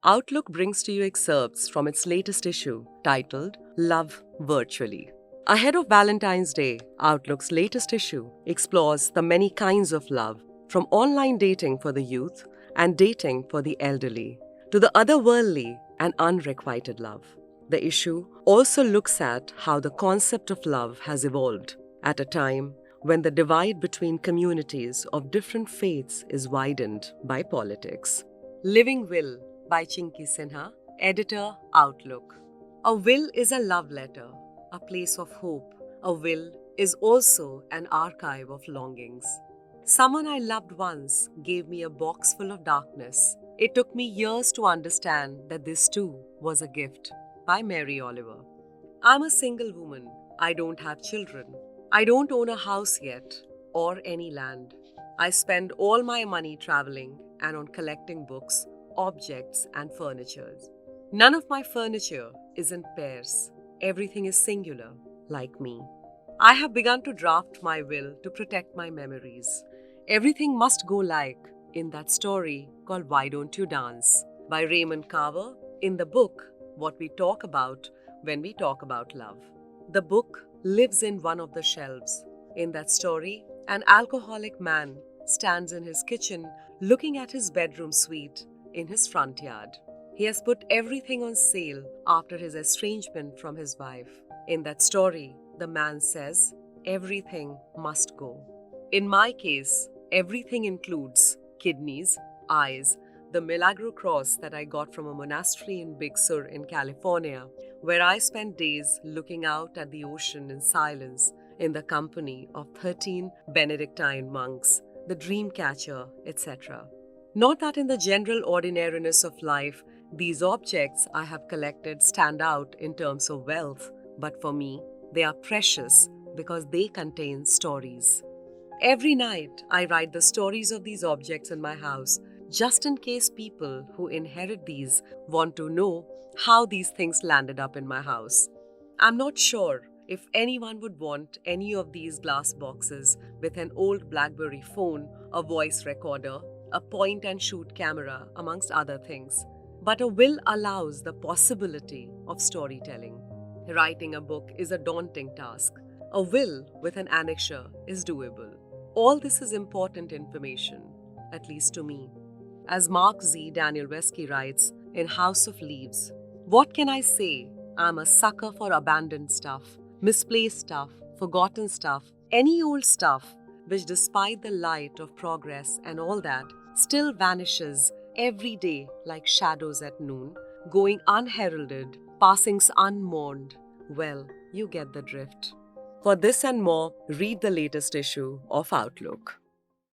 Outlook brings to you excerpts from its latest issue titled Love Virtually. Ahead of Valentine's Day, Outlook's latest issue explores the many kinds of love, from online dating for the youth and dating for the elderly, to the otherworldly and unrequited love. The issue also looks at how the concept of love has evolved at a time when the divide between communities of different faiths is widened by politics. Living Will by Chinky Sinha, editor, Outlook. A will is a love letter, a place of hope. A will is also an archive of longings. Someone I loved once gave me a box full of darkness. It took me years to understand that this too was a gift. By Mary Oliver. I'm a single woman. I don't have children. I don't own a house yet, or any land. I spend all my money traveling and on collecting books, objects, and furnitures. None of my furniture is in pairs. Everything is singular, like me. I have begun to draft my will to protect my memories. Everything must go like in that story called Why Don't You Dance by Raymond Carver in the book What We Talk About When We Talk About Love. The book lives in one of the shelves. In that story, an alcoholic man stands in his kitchen looking at his bedroom suite in his front yard. He has put everything on sale after his estrangement from his wife. In that story, the man says, everything must go. In my case, everything includes kidneys, eyes, the Milagro cross that I got from a monastery in Big Sur in California, where I spent days looking out at the ocean in silence in the company of 13 Benedictine monks, the dream catcher, etc. Not that in the general ordinariness of life, these objects I have collected stand out in terms of wealth, but for me, they are precious because they contain stories. Every night, I write the stories of these objects in my house, just in case people who inherit these want to know how these things landed up in my house. I'm not sure if anyone would want any of these glass boxes with an old BlackBerry phone, a voice recorder, a point-and-shoot camera, amongst other things. But a will allows the possibility of storytelling. Writing a book is a daunting task. A will with an annexure is doable. All this is important information, at least to me. As Mark Z. Danielewski writes in House of Leaves, what can I say? I'm a sucker for abandoned stuff, misplaced stuff, forgotten stuff, any old stuff, which despite the light of progress and all that, still vanishes every day like shadows at noon, going unheralded, passing unmourned. Well, you get the drift. For this and more, read the latest issue of Outlook.